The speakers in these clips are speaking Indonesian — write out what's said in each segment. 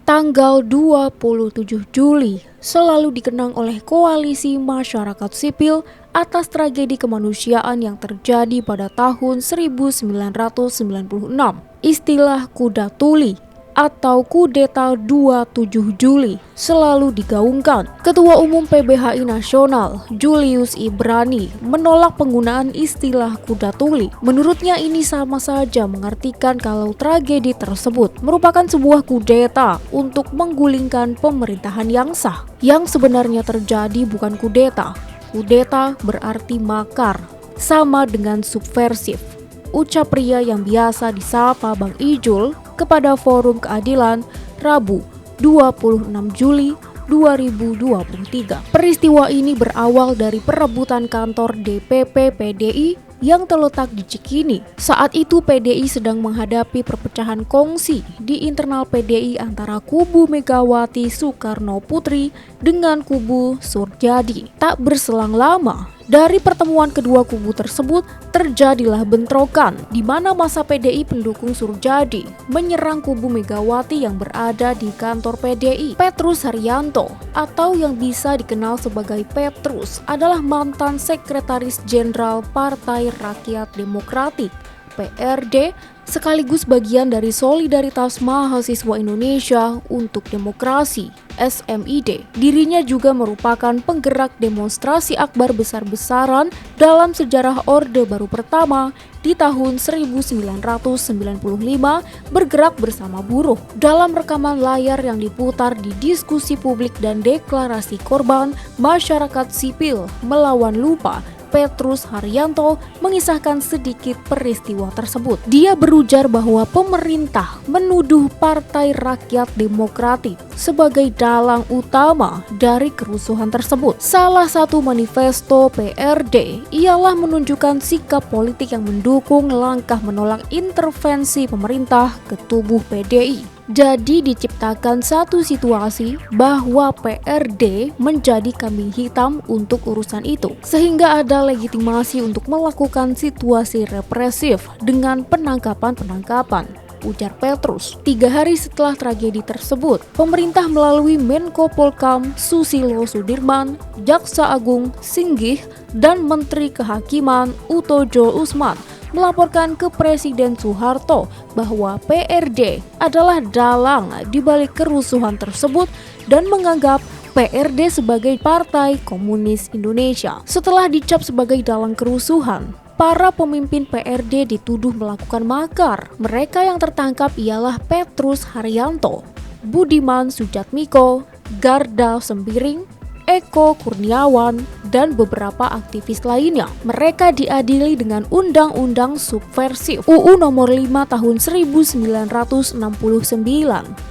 Tanggal 27 Juli selalu dikenang oleh koalisi masyarakat sipil atas tragedi kemanusiaan yang terjadi pada tahun 1996. Istilah kuda tuli atau kudeta 27 Juli selalu digaungkan. Ketua Umum PBHI Nasional, Julius Ibrani, menolak penggunaan istilah kuda tuli. Menurutnya ini sama saja mengartikan kalau tragedi tersebut merupakan sebuah kudeta untuk menggulingkan pemerintahan yang sah. Yang sebenarnya terjadi bukan kudeta. Kudeta berarti makar, sama dengan subversif. Ucap pria yang biasa disapa Bang Ijul kepada Forum Keadilan Rabu 26 Juli 2023. Peristiwa ini berawal dari perebutan kantor DPP PDI yang terletak di Cikini. Saat itu PDI sedang menghadapi perpecahan kongsi di internal PDI antara kubu Megawati Soekarno Putri dengan kubu Surjadi. Tak berselang lama, dari pertemuan kedua kubu tersebut terjadilah bentrokan di mana masa PDI pendukung Surjadi menyerang kubu Megawati yang berada di kantor PDI. Petrus Haryanto atau yang bisa dikenal sebagai Petrus adalah mantan sekretaris jenderal Partai Rakyat Demokratik PRD sekaligus bagian dari Solidaritas Mahasiswa Indonesia untuk Demokrasi SMID. Dirinya juga merupakan penggerak demonstrasi akbar besar-besaran dalam sejarah Orde Baru pertama di tahun 1995 bergerak bersama buruh. Dalam rekaman layar yang diputar di diskusi publik dan deklarasi korban masyarakat sipil melawan lupa, Petrus Haryanto mengisahkan sedikit peristiwa tersebut. Dia berujar bahwa pemerintah menuduh Partai Rakyat Demokratik sebagai dalang utama dari kerusuhan tersebut. Salah satu manifesto PRD ialah menunjukkan sikap politik yang mendukung langkah menolak intervensi pemerintah ke tubuh PDI. Jadi diciptakan satu situasi bahwa PRD menjadi kambing hitam untuk urusan itu, sehingga ada legitimasi untuk melakukan situasi represif dengan penangkapan-penangkapan, ujar Petrus. 3 hari setelah tragedi tersebut, pemerintah melalui Menko Polkam Susilo Sudirman, Jaksa Agung Singgih, dan Menteri Kehakiman Utojo Usman melaporkan ke Presiden Soeharto bahwa PRD adalah dalang di balik kerusuhan tersebut dan menganggap PRD sebagai Partai Komunis Indonesia. Setelah dicap sebagai dalang kerusuhan, para pemimpin PRD dituduh melakukan makar. Mereka yang tertangkap ialah Petrus Haryanto, Budiman Sujatmiko, Garda Sembiring, Eko Kurniawan, dan beberapa aktivis lainnya. Mereka diadili dengan Undang-Undang Subversif UU Nomor 5 Tahun 1969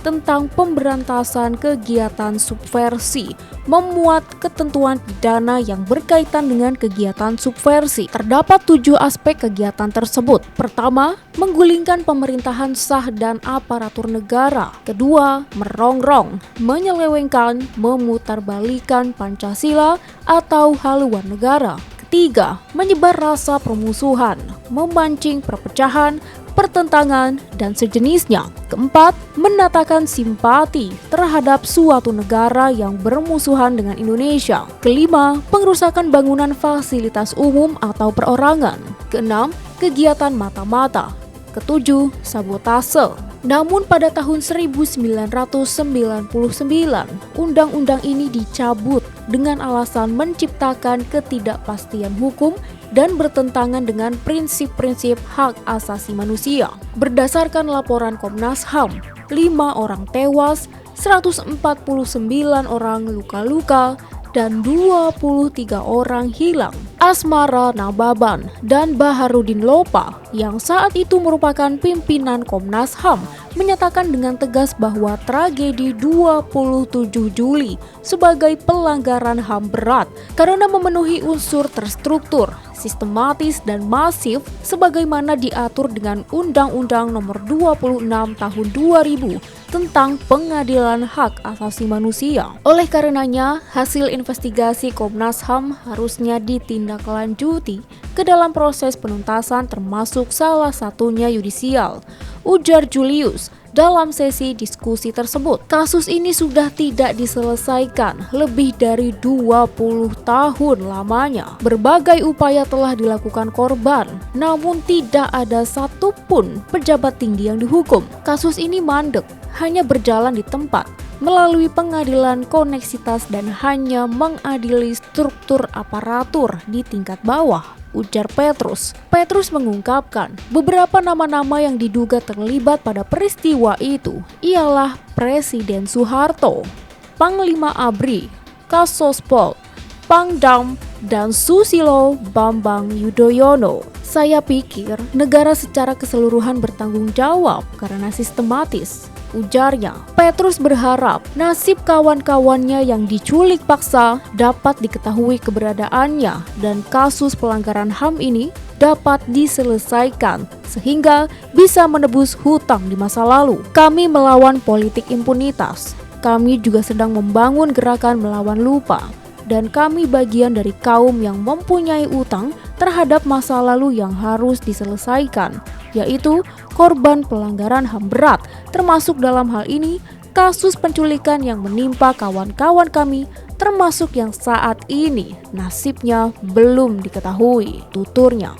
tentang pemberantasan kegiatan subversi, memuat ketentuan pidana yang berkaitan dengan kegiatan subversi. Terdapat 7 aspek kegiatan tersebut. Pertama, menggulingkan pemerintahan sah dan aparatur negara. Kedua, merongrong, menyelewengkan, memutarbalikkan Pancasila atau haluan negara. Ketiga, menyebar rasa permusuhan, memancing perpecahan, pertentangan, dan sejenisnya. Keempat, menatakan simpati terhadap suatu negara yang bermusuhan dengan Indonesia. Kelima, pengerusakan bangunan fasilitas umum atau perorangan. Keenam, kegiatan mata-mata. Ketujuh, sabotase. Namun pada tahun 1999, undang-undang ini dicabut dengan alasan menciptakan ketidakpastian hukum dan bertentangan dengan prinsip-prinsip hak asasi manusia. Berdasarkan laporan Komnas HAM, 5 orang tewas, 149 orang luka-luka, dan 23 orang hilang. Asmara Nababan dan Baharudin Lopa yang saat itu merupakan pimpinan Komnas HAM menyatakan dengan tegas bahwa tragedi 27 Juli sebagai pelanggaran HAM berat karena memenuhi unsur terstruktur, sistematis, dan masif sebagaimana diatur dengan Undang-Undang Nomor 26 Tahun 2000 tentang Pengadilan Hak Asasi Manusia. Oleh karenanya, hasil investigasi Komnas HAM harusnya ditindaklanjuti ke dalam proses penuntasan termasuk salah satunya yudisial, ujar Julius dalam sesi diskusi tersebut. Kasus ini sudah tidak diselesaikan lebih dari 20 tahun lamanya. Berbagai upaya telah dilakukan korban, namun tidak ada satupun pejabat tinggi yang dihukum. Kasus ini mandek, hanya berjalan di tempat melalui pengadilan koneksitas dan hanya mengadili struktur aparatur di tingkat bawah, ujar Petrus. Petrus mengungkapkan beberapa nama-nama yang diduga terlibat pada peristiwa itu ialah Presiden Soeharto, Panglima ABRI, Kasospol, Pangdam, dan Susilo Bambang Yudhoyono. Saya pikir negara secara keseluruhan bertanggung jawab karena sistematis, ujarnya. Petrus berharap nasib kawan-kawannya yang diculik paksa dapat diketahui keberadaannya dan kasus pelanggaran HAM ini dapat diselesaikan sehingga bisa menebus hutang di masa lalu. Kami melawan politik impunitas. Kami juga sedang membangun gerakan melawan lupa. Dan kami bagian dari kaum yang mempunyai utang terhadap masa lalu yang harus diselesaikan, yaitu korban pelanggaran HAM berat, termasuk dalam hal ini kasus penculikan yang menimpa kawan-kawan kami, termasuk yang saat ini nasibnya belum diketahui, tuturnya.